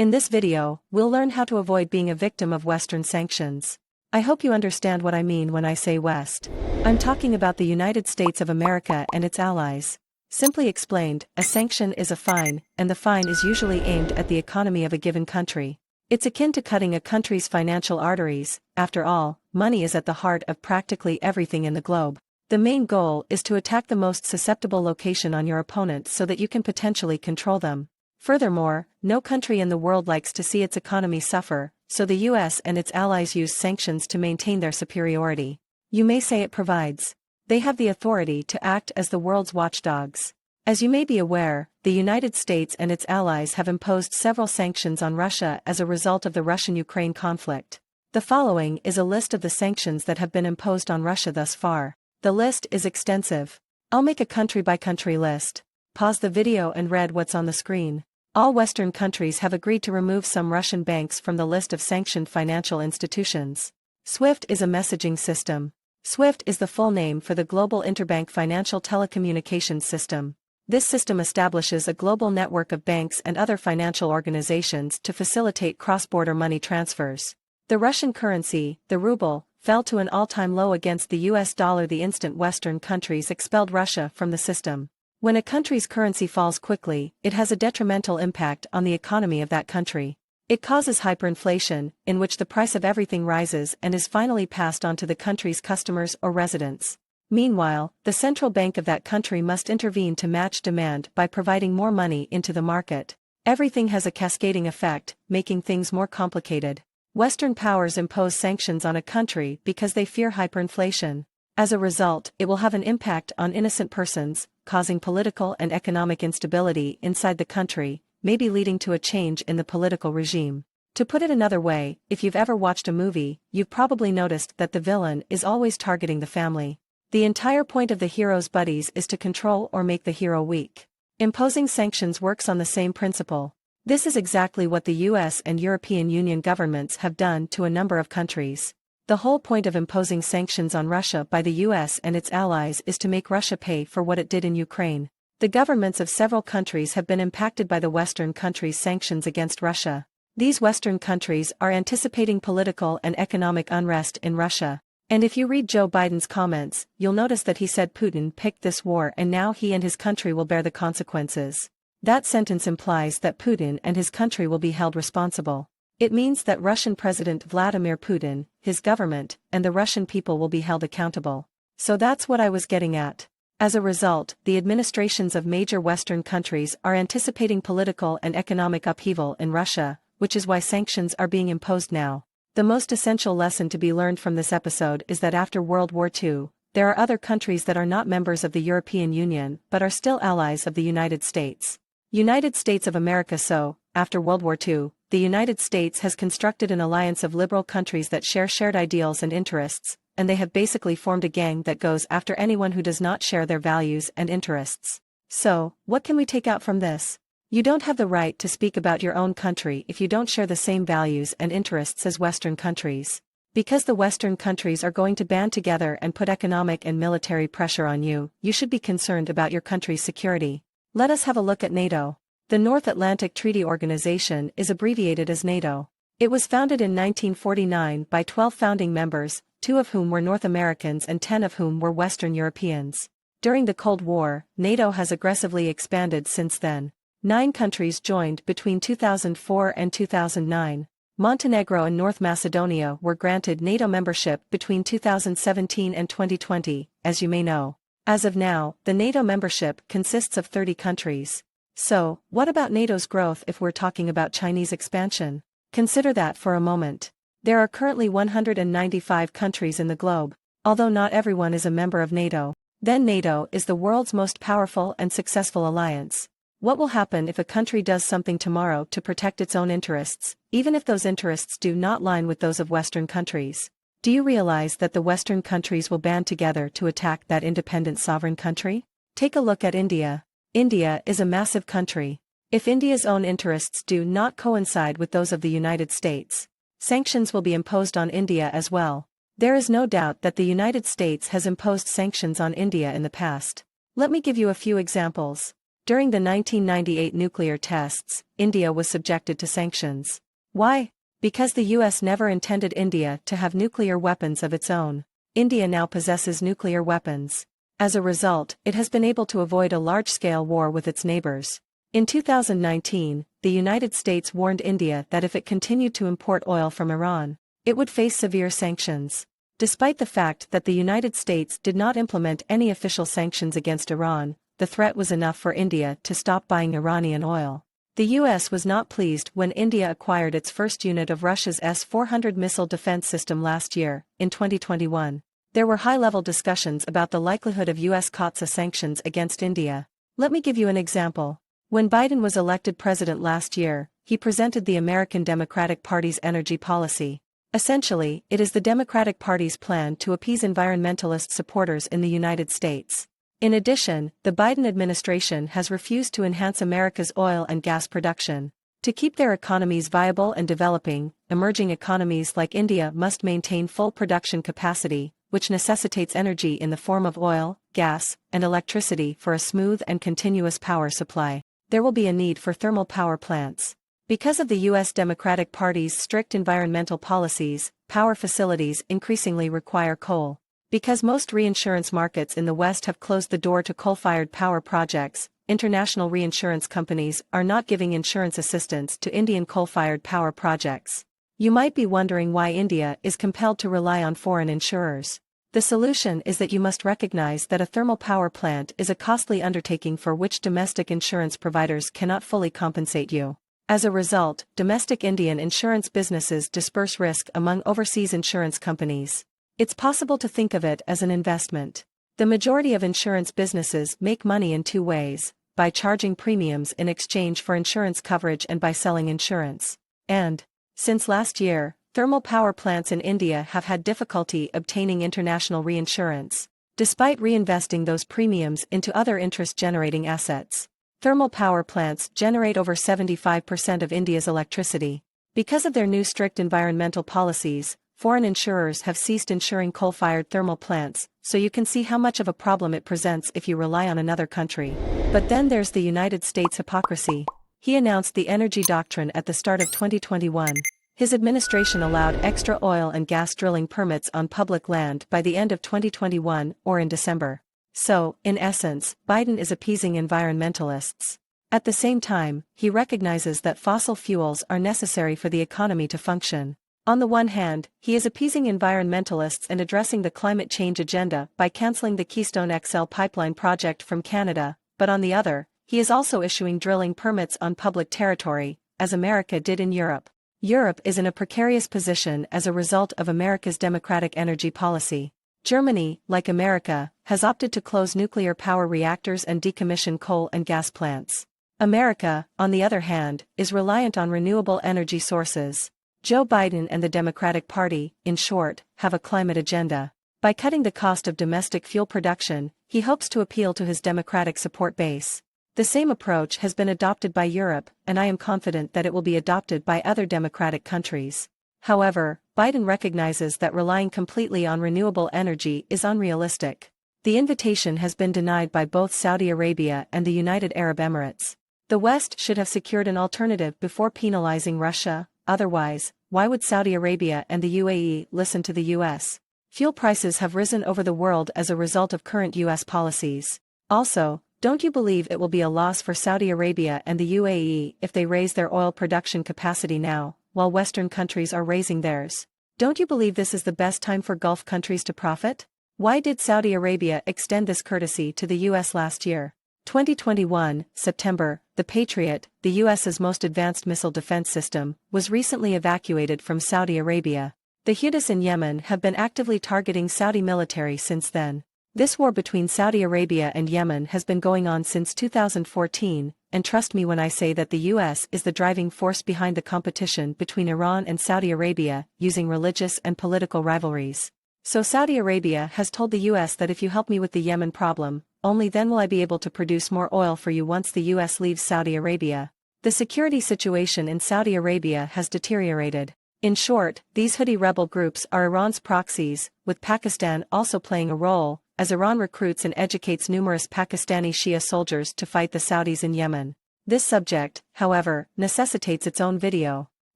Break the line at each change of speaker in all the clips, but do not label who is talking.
In this video, we'll learn how to avoid being a victim of Western sanctions. I hope you understand what I mean when I say West. I'm talking about the United States of America and its allies. Simply explained, a sanction is a fine, and the fine is usually aimed at the economy of a given country. It's akin to cutting a country's financial arteries. After all, money is at the heart of practically everything in the globe. The main goal is to attack the most susceptible location on your opponent so that you can potentially control them. Furthermore, no country in the world likes to see its economy suffer, so the US and its allies use sanctions to maintain their superiority. You may say it provides. They have the authority to act as the world's watchdogs. As you may be aware, the United States and its allies have imposed several sanctions on Russia as a result of the Russian-Ukraine conflict. The following is a list of the sanctions that have been imposed on Russia thus far. The list is extensive. I'll make a country-by-country list. Pause the video and read what's on the screen. All Western countries have agreed to remove some Russian banks from the list of sanctioned financial institutions. SWIFT is a messaging system. SWIFT is the full name for the Global Interbank Financial Telecommunications System. This system establishes a global network of banks and other financial organizations to facilitate cross-border money transfers. The Russian currency, the ruble, fell to an all-time low against the US dollar the instant Western countries expelled Russia from the system. When a country's currency falls quickly, it has a detrimental impact on the economy of that country. It causes hyperinflation, in which the price of everything rises and is finally passed on to the country's customers or residents. Meanwhile, the central bank of that country must intervene to match demand by providing more money into the market. Everything has a cascading effect, making things more complicated. Western powers impose sanctions on a country because they fear hyperinflation. As a result, it will have an impact on innocent persons, causing political and economic instability inside the country, maybe leading to a change in the political regime. To put it another way, if you've ever watched a movie, you've probably noticed that the villain is always targeting the family. The entire point of the hero's buddies is to control or make the hero weak. Imposing sanctions works on the same principle. This is exactly what the US and European Union governments have done to a number of countries. The whole point of imposing sanctions on Russia by the US and its allies is to make Russia pay for what it did in Ukraine. The governments of several countries have been impacted by the Western countries' sanctions against Russia. These Western countries are anticipating political and economic unrest in Russia. And if you read Joe Biden's comments, you'll notice that he said Putin picked this war and now he and his country will bear the consequences. That sentence implies that Putin and his country will be held responsible. It means that Russian President Vladimir Putin, his government, and the Russian people will be held accountable. So that's what I was getting at. As a result, the administrations of major Western countries are anticipating political and economic upheaval in Russia, which is why sanctions are being imposed now. The most essential lesson to be learned from this episode is that after World War II, there are other countries that are not members of the European Union but are still allies of the United States. United States of America. So, after World War II, the United States has constructed an alliance of liberal countries that share shared ideals and interests, and they have basically formed a gang that goes after anyone who does not share their values and interests. So, what can we take out from this? You don't have the right to speak about your own country if you don't share the same values and interests as Western countries. Because the Western countries are going to band together and put economic and military pressure on you, you should be concerned about your country's security. Let us have a look at NATO. The North Atlantic Treaty Organization is abbreviated as NATO. It was founded in 1949 by 12 founding members, 2 of whom were North Americans and 10 of whom were Western Europeans. During the Cold War, NATO has aggressively expanded since then. 9 countries joined between 2004 and 2009. Montenegro and North Macedonia were granted NATO membership between 2017 and 2020, as you may know. As of now, the NATO membership consists of 30 countries. So, what about NATO's growth if we're talking about Chinese expansion? Consider that for a moment. There are currently 195 countries in the globe, although not everyone is a member of NATO. Then NATO is the world's most powerful and successful alliance. What will happen if a country does something tomorrow to protect its own interests, even if those interests do not line with those of Western countries? Do you realize that the Western countries will band together to attack that independent sovereign country? Take a look at India. India is a massive country. If India's own interests do not coincide with those of the United States, sanctions will be imposed on India as well. There is no doubt that the United States has imposed sanctions on India in the past. Let me give you a few examples. During the 1998 nuclear tests, India was subjected to sanctions. Why? Because the US never intended India to have nuclear weapons of its own. India now possesses nuclear weapons. As a result, it has been able to avoid a large-scale war with its neighbors. In 2019, the United States warned India that if it continued to import oil from Iran, it would face severe sanctions. Despite the fact that the United States did not implement any official sanctions against Iran, the threat was enough for India to stop buying Iranian oil. The US was not pleased when India acquired its first unit of Russia's S-400 missile defense system last year, in 2021. There were high-level discussions about the likelihood of US COTSA sanctions against India. Let me give you an example. When Biden was elected president last year, he presented the American Democratic Party's energy policy. Essentially, it is the Democratic Party's plan to appease environmentalist supporters in the United States. In addition, the Biden administration has refused to enhance America's oil and gas production. To keep their economies viable and developing, emerging economies like India must maintain full production capacity, which necessitates energy in the form of oil, gas, and electricity for a smooth and continuous power supply. There will be a need for thermal power plants. Because of the U.S. Democratic Party's strict environmental policies, power facilities increasingly require coal. Because most reinsurance markets in the West have closed the door to coal-fired power projects, international reinsurance companies are not giving insurance assistance to Indian coal-fired power projects. You might be wondering why India is compelled to rely on foreign insurers. The solution is that you must recognize that a thermal power plant is a costly undertaking for which domestic insurance providers cannot fully compensate you. As a result, domestic Indian insurance businesses disperse risk among overseas insurance companies. It's possible to think of it as an investment. The majority of insurance businesses make money in two ways: by charging premiums in exchange for insurance coverage and by selling insurance. And, since last year, thermal power plants in India have had difficulty obtaining international reinsurance, despite reinvesting those premiums into other interest-generating assets. Thermal power plants generate over 75% of India's electricity. Because of their new strict environmental policies, foreign insurers have ceased insuring coal-fired thermal plants, so you can see how much of a problem it presents if you rely on another country. But then there's the United States' hypocrisy. He announced the energy doctrine at the start of 2021. His administration allowed extra oil and gas drilling permits on public land by the end of 2021 or in December. So, in essence, Biden is appeasing environmentalists. At the same time, he recognizes that fossil fuels are necessary for the economy to function. On the one hand, he is appeasing environmentalists and addressing the climate change agenda by canceling the Keystone XL pipeline project from Canada, but on the other, he is also issuing drilling permits on public territory, as America did in Europe. Europe is in a precarious position as a result of America's democratic energy policy. Germany, like America, has opted to close nuclear power reactors and decommission coal and gas plants. America, on the other hand, is reliant on renewable energy sources. Joe Biden and the Democratic Party, in short, have a climate agenda. By cutting the cost of domestic fuel production, he hopes to appeal to his Democratic support base. The same approach has been adopted by Europe, and I am confident that it will be adopted by other democratic countries. However, Biden recognizes that relying completely on renewable energy is unrealistic. The invitation has been denied by both Saudi Arabia and the United Arab Emirates. The West should have secured an alternative before penalizing Russia. Otherwise, why would Saudi Arabia and the UAE listen to the US? Fuel prices have risen over the world as a result of current US policies. Also, don't you believe it will be a loss for Saudi Arabia and the UAE if they raise their oil production capacity now, while Western countries are raising theirs? Don't you believe this is the best time for Gulf countries to profit? Why did Saudi Arabia extend this courtesy to the US last year? 2021, September, the Patriot, the US's most advanced missile defense system, was recently evacuated from Saudi Arabia. The Houthis in Yemen have been actively targeting Saudi military since then. This war between Saudi Arabia and Yemen has been going on since 2014, and trust me when I say that the US is the driving force behind the competition between Iran and Saudi Arabia, using religious and political rivalries. So Saudi Arabia has told the US that if you help me with the Yemen problem, only then will I be able to produce more oil for you once the US leaves Saudi Arabia. The security situation in Saudi Arabia has deteriorated. In short, these Houthi rebel groups are Iran's proxies, with Pakistan also playing a role, as Iran recruits and educates numerous Pakistani Shia soldiers to fight the Saudis in Yemen. This subject, however, necessitates its own video.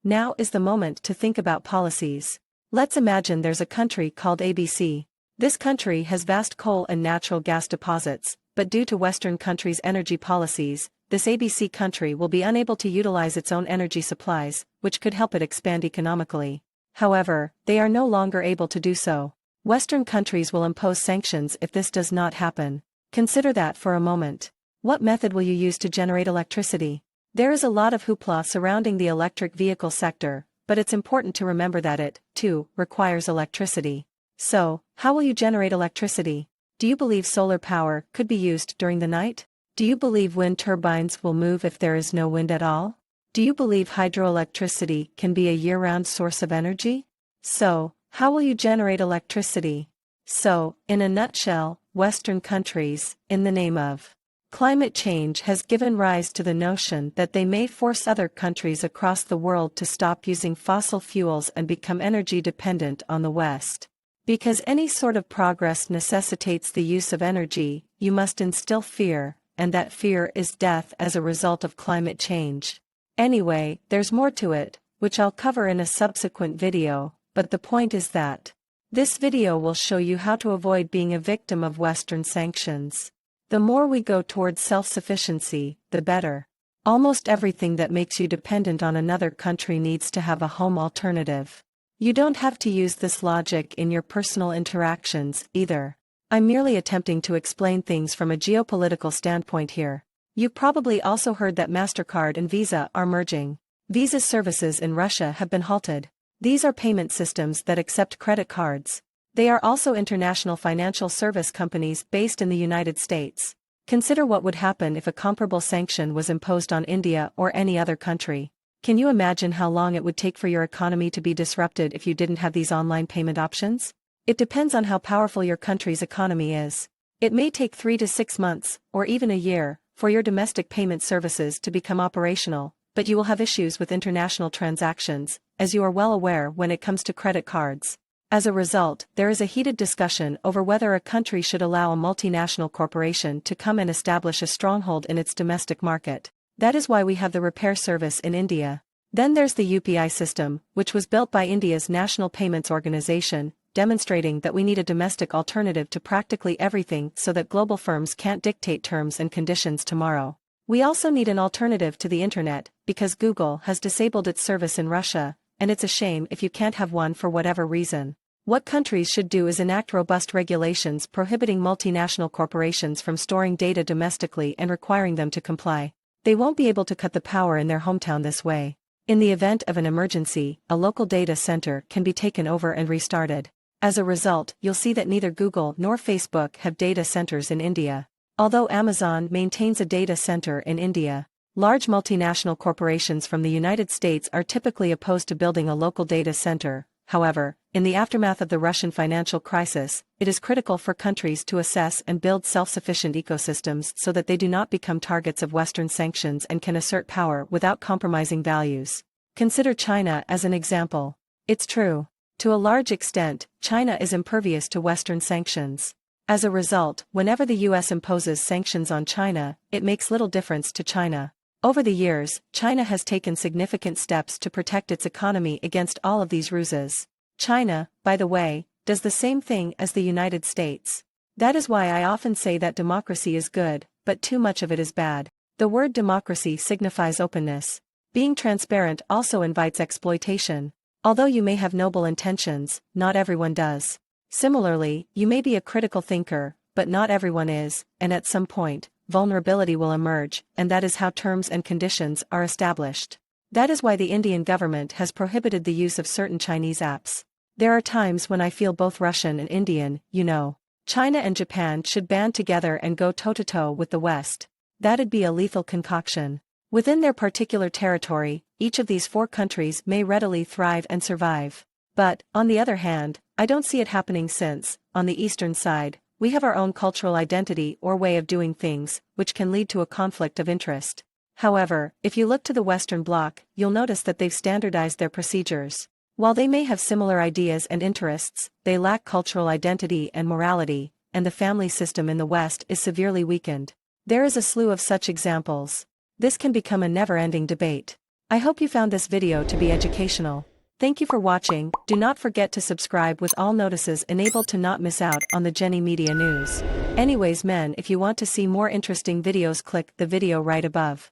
Now is the moment to think about policies. Let's imagine there's a country called ABC. This country has vast coal and natural gas deposits, but due to Western countries' energy policies, this ABC country will be unable to utilize its own energy supplies, which could help it expand economically. However, they are no longer able to do so. Western countries will impose sanctions if this does not happen. Consider that for a moment. What method will you use to generate electricity? There is a lot of hoopla surrounding the electric vehicle sector, but it's important to remember that it, too, requires electricity. So, how will you generate electricity? Do you believe solar power could be used during the night? Do you believe wind turbines will move if there is no wind at all? Do you believe hydroelectricity can be a year-round source of energy? So, how will you generate electricity? So, in a nutshell, Western countries, in the name of climate change, has given rise to the notion that they may force other countries across the world to stop using fossil fuels and become energy dependent on the West. Because any sort of progress necessitates the use of energy, you must instill fear, and that fear is death as a result of climate change. Anyway, there's more to it, which I'll cover in a subsequent video, but the point is that this video will show you how to avoid being a victim of Western sanctions. The more we go towards self-sufficiency, the better. Almost everything that makes you dependent on another country needs to have a home alternative. You don't have to use this logic in your personal interactions, either. I'm merely attempting to explain things from a geopolitical standpoint here. You've probably also heard that MasterCard and Visa are merging. Visa's services in Russia have been halted. These are payment systems that accept credit cards. They are also international financial service companies based in the United States. Consider what would happen if a comparable sanction was imposed on India or any other country. Can you imagine how long it would take for your economy to be disrupted if you didn't have these online payment options? It depends on how powerful your country's economy is. It may take 3 to 6 months, or even a year, for your domestic payment services to become operational, but you will have issues with international transactions, as you are well aware when it comes to credit cards. As a result, there is a heated discussion over whether a country should allow a multinational corporation to come and establish a stronghold in its domestic market. That is why we have the repair service in India. Then there's the UPI system, which was built by India's National Payments Organization, demonstrating that we need a domestic alternative to practically everything so that global firms can't dictate terms and conditions tomorrow. We also need an alternative to the internet, because Google has disabled its service in Russia, and it's a shame if you can't have one for whatever reason. What countries should do is enact robust regulations prohibiting multinational corporations from storing data domestically and requiring them to comply. They won't be able to cut the power in their hometown this way. In the event of an emergency, a local data center can be taken over and restarted. As a result, you'll see that neither Google nor Facebook have data centers in India. Although Amazon maintains a data center in India, large multinational corporations from the United States are typically opposed to building a local data center. However, in the aftermath of the Russian financial crisis, it is critical for countries to assess and build self-sufficient ecosystems so that they do not become targets of Western sanctions and can assert power without compromising values. Consider China as an example. It's true. To a large extent, China is impervious to Western sanctions. As a result, whenever the US imposes sanctions on China, it makes little difference to China. Over the years, China has taken significant steps to protect its economy against all of these ruses. China, by the way, does the same thing as the United States. That is why I often say that democracy is good, but too much of it is bad. The word democracy signifies openness. Being transparent also invites exploitation. Although you may have noble intentions, not everyone does. Similarly, you may be a critical thinker, but not everyone is, and at some point, vulnerability will emerge, and that is how terms and conditions are established. That is why the Indian government has prohibited the use of certain Chinese apps. There are times when I feel both Russian and Indian, you know. China and Japan should band together and go toe-to-toe with the West. That'd be a lethal concoction. Within their particular territory, each of these 4 countries may readily thrive and survive. But, on the other hand, I don't see it happening since, on the eastern side, we have our own cultural identity or way of doing things, which can lead to a conflict of interest. However, if you look to the Western Bloc, you'll notice that they've standardized their procedures. While they may have similar ideas and interests, they lack cultural identity and morality, and the family system in the West is severely weakened. There is a slew of such examples. This can become a never-ending debate. I hope you found this video to be educational. Thank you for watching. Do not forget to subscribe with all notices enabled to not miss out on the Jeni Media news. Anyways men, if you want to see more interesting videos, click the video right above.